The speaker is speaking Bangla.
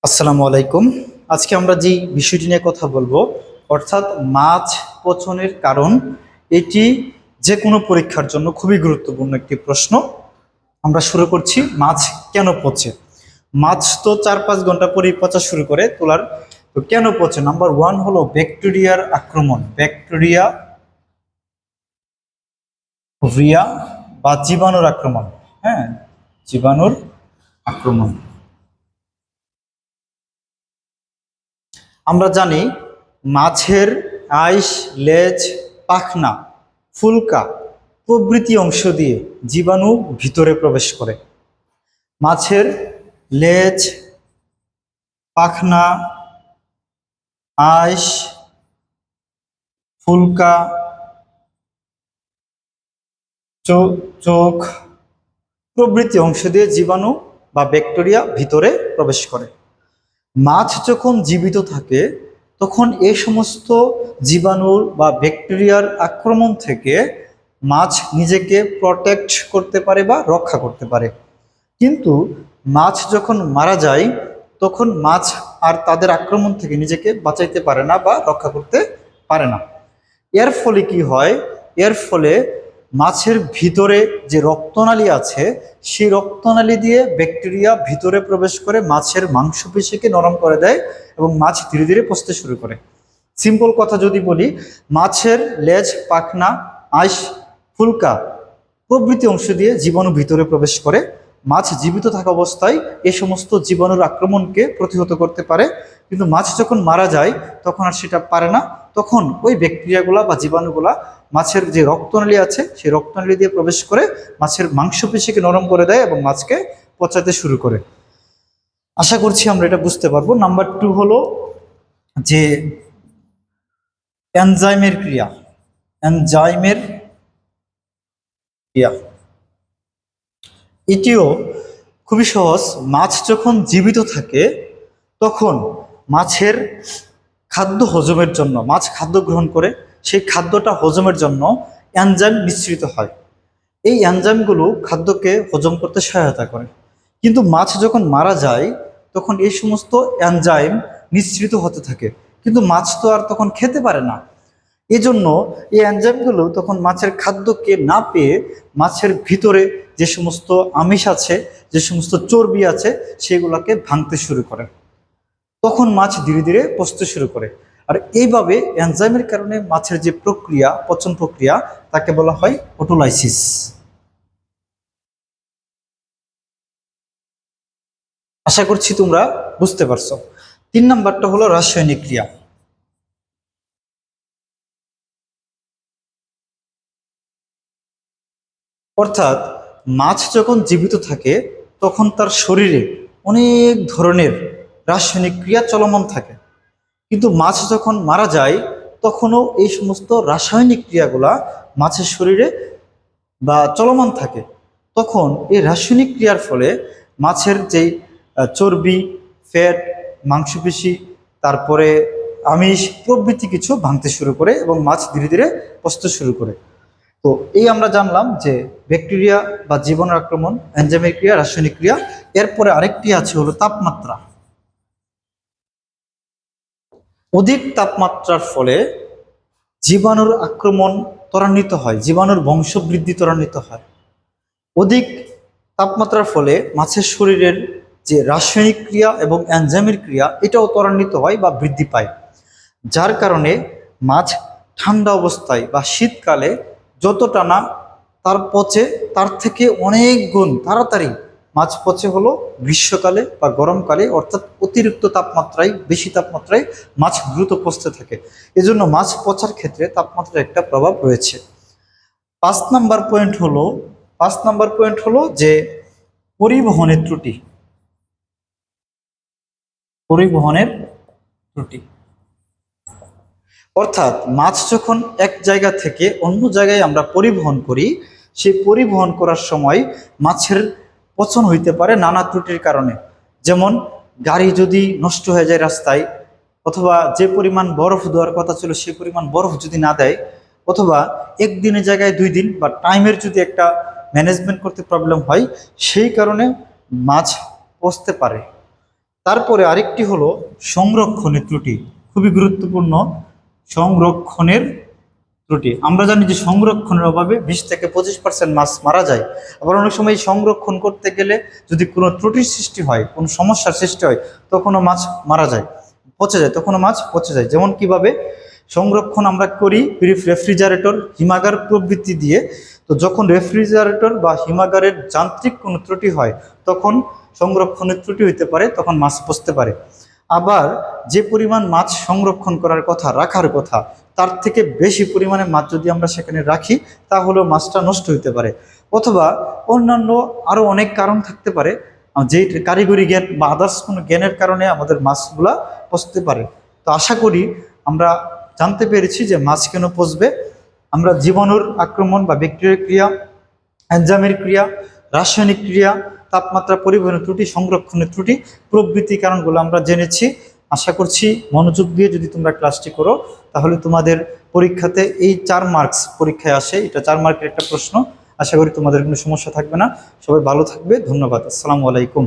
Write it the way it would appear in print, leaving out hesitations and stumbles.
আসসালামু আলাইকুম। আজকে আমরা যে বিষয়টি নিয়ে কথা বলবো, অর্থাৎ মাছ পচনের কারণ। এটি যে কোনো পরীক্ষার জন্য খুবই গুরুত্বপূর্ণ একটি প্রশ্ন। আমরা শুরু করছি, মাছ কেন পচে। মাছ তো 4-5 ঘন্টা পরেই পচা শুরু করে তোলার। তো কেন পচে? নাম্বার ওয়ান হলো ব্যাকটেরিয়ার আক্রমণ। ব্যাকটেরিয়া রিয়া বা জীবাণুর আক্রমণ। হ্যাঁ, জীবাণুর আক্রমণ। আমরা জানি মাছের আইস, লেজ, পাখনা, ফুলকা প্রভৃতি অংশ দিয়ে জীবাণু ভিতরে প্রবেশ করে। মাছের লেজ, পাখনা, আইস, ফুলকা, চোখ প্রভৃতি অংশ দিয়ে জীবাণু বা ব্যাকটেরিয়া ভিতরে প্রবেশ করে। মাছ যখন জীবিত থাকে তখন এই সমস্ত জীবাণুর বা ব্যাকটেরিয়ার আক্রমণ থেকে মাছ নিজেকে প্রটেক্ট করতে পারে বা রক্ষা করতে পারে। কিন্তু মাছ যখন মারা যায় তখন মাছ আর তাদের আক্রমণ থেকে নিজেকে বাঁচাইতে পারে না বা রক্ষা করতে পারে না। এর ফলে কি হয়? এর ফলে মাছের ভিতরে যে রক্তনালী আছে সেই রক্তনালী দিয়ে ব্যাকটেরিয়া ভিতরে প্রবেশ করে মাছের মাংসপেশিকে নরম করে দেয় এবং মাছ ধীরে ধীরে পচতে শুরু করে। সিম্পল কথা যদি বলি, মাছের লেজ, পাখনা, আঁশ, ফুলকা প্রভৃতি অংশ দিয়ে জীবাণু ভিতরে প্রবেশ করে। মাছ জীবিত থাকা অবস্থায় এ সমস্ত জীবাণুর আক্রমণকে প্রতিহত করতে পারে, কিন্তু মাছ যখন মারা যায় তখন আর সেটা পারে না। তখন ওই ব্যাকটেরিয়াগুলা বা জীবাণুগুলা মাছের যে রক্তনালী আছে সেই রক্তনালী দিয়ে প্রবেশ করে মাছের মাংসপেশিকে নরম করে দেয় এবং মাছকে পচাতে শুরু করে। আশা করছি আমরা এটা বুঝতে পারবো। নাম্বার টু হলো যে এনজাইমের ক্রিয়া। এনজাইমের ক্রিয়া এটিও খুবই সহজ। মাছ যখন জীবিত থাকে তখন মাছের খাদ্য হজমের জন্য, মাছ খাদ্য গ্রহণ করে সেই খাদ্যটা হজমের জন্য এনজাইম নিঃসৃত হয়। এই এনজাইমগুলো খাদ্যকে হজম করতে সহায়তা করে। কিন্তু মাছ যখন মারা যায় তখন এই সমস্ত এনজাইম নিঃসৃত হতে থাকে, কিন্তু মাছ তো আর তখন খেতে পারে না। এজন্য এই এনজাইমগুলো তখন মাছের খাদ্যকে না পেয়ে মাছের ভিতরে যে সমস্ত আমিষ আছে, যে সমস্ত চর্বি আছে সেগুলোকে ভাঙতে শুরু করে। তখন মাছ ধীরে ধীরে পচতে শুরু করে। আর এইভাবে এনজাইমের কারণে মাছের যে প্রক্রিয়া, পচন প্রক্রিয়া, তাকে বলা হয় অটোলাইসিস। আশা করছি তোমরা বুঝতে পারছো। 3 নাম্বারটা হলো রাসায়নিক ক্রিয়া। অর্থাৎ মাছ যখন জীবিত থাকে তখন তার শরীরে অনেক ধরনের রাসায়নিক ক্রিয়া চলমান থাকে, কিন্তু মাছ যখন মারা যায় তখনও এই সমস্ত রাসায়নিক ক্রিয়াগুলা মাছের শরীরে বা চলমান থাকে। তখন এই রাসায়নিক ক্রিয়ার ফলে মাছের যেই চর্বি, ফ্যাট, মাংসপেশি, তারপরে আমিষ প্রভৃতি কিছু ভাঙতে শুরু করে এবং মাছ ধীরে ধীরে পচতে শুরু করে। তো এই আমরা জানলাম যে ব্যাকটেরিয়া বা জীবাণুর আক্রমণ, এনজাইমের ক্রিয়া, রাসায়নিক ক্রিয়া। এরপরে আরেকটি আছে হলো তাপমাত্রা। অধিক তাপমাত্রার ফলে জীবাণুর আক্রমণ ত্বরান্বিত হয়, জীবাণুর বংশবৃদ্ধি ত্বরান্বিত হয়। অধিক তাপমাত্রার ফলে মাছের শরীরের যে রাসায়নিক ক্রিয়া এবং এনজাইমের ক্রিয়া এটাও ত্বরান্বিত হয় বা বৃদ্ধি পায়। যার কারণে মাছ ঠান্ডা অবস্থায় বা শীতকালে যতটা না তার পচে, তার থেকে অনেক গুণ তাড়াতাড়ি মাছ পচে হলো গ্রীষ্মকালে বা গরমকালে, অর্থাৎ অতিরিক্ত তাপমাত্রায়, বেশি তাপমাত্রায় মাছ দ্রুত পচতে থাকে। এজন্য মাছ পচার ক্ষেত্রে তাপমাত্রার একটা প্রভাব রয়েছে। 5 নাম্বার পয়েন্ট হলো যে পরিবহনের ত্রুটি। পরিবহনের ত্রুটি অর্থাৎ মাছ যখন এক জায়গা থেকে অন্য জায়গায় আমরা পরিবহন করি, সেই পরিবহন করার সময় মাছের পচন হইতে পারে নানা ত্রুটির কারণে। যেমন গাড়ি যদি নষ্ট হয়ে যায় রাস্তায়, অথবা যে পরিমাণ বরফ দেওয়ার কথা ছিল সেই পরিমাণ বরফ যদি না দেয়, অথবা একদিনের জায়গায় 2 দিন বা টাইমের যদি একটা ম্যানেজমেন্ট করতে প্রবলেম হয়, সেই কারণে মাছ পচতে পারে। তারপরে আরেকটি হলো সংরক্ষণের ত্রুটি, খুবই গুরুত্বপূর্ণ। সংরক্ষণের ত্রুটি, আমরা জানি যে সংরক্ষণের অভাবে 20 থেকে 25% মাছ মারা যায়। আবার অনেক সময় সংরক্ষণ করতে গেলে যদি কোনো ত্রুটির সৃষ্টি হয়, কোনো সমস্যার সৃষ্টি হয়, তখনও মাছ মারা যায়, পচে যায়, তখনও মাছ পচে যায়। যেমন কিভাবে সংরক্ষণ আমরা করি রেফ্রিজারেটর, হিমাগার প্রভৃতি দিয়ে। তো যখন রেফ্রিজারেটর বা হিমাগারের যান্ত্রিক কোনো ত্রুটি হয়, তখন সংরক্ষণের ত্রুটি হইতে পারে, তখন মাছ পচতে পারে। আবার যে পরিমাণ মাছ সংরক্ষণ করার কথা, রাখার কথা, তার থেকে বেশি পরিমাণে মাছ যদি আমরা সেখানে রাখি, তাহলেও মাছটা নষ্ট হতে পারে। অথবা অন্যান্য আরও অনেক কারণ থাকতে পারে, যে কারিগরি জ্ঞান বা আদার্স কোনো জ্ঞানের কারণে আমাদের মাছগুলা পচতে পারে। তো আশা করি আমরা জানতে পেরেছি যে মাছ কেন পচবে। আমরা জীবাণুর আক্রমণ বা ব্যাকটেরিয়ার ক্রিয়া, এনজাইমের ক্রিয়া, রাসায়নিক ক্রিয়া, তাপমাত্রা পরিবহনের ত্রুটি, সংরক্ষণের ত্রুটি প্রভৃতি কারণগুলো আমরা জেনেছি। আশা করছি মনোযোগ দিয়ে যদি তোমরা ক্লাসটি করো, তাহলে তোমাদের পরীক্ষাতে এই 4 মার্কস পরীক্ষায় আসে, এটা 4 মার্কের একটা প্রশ্ন। আশা করি তোমাদের কোনো সমস্যা থাকবে না। সবাই ভালো থাকবে, ধন্যবাদ, আসসালামু আলাইকুম।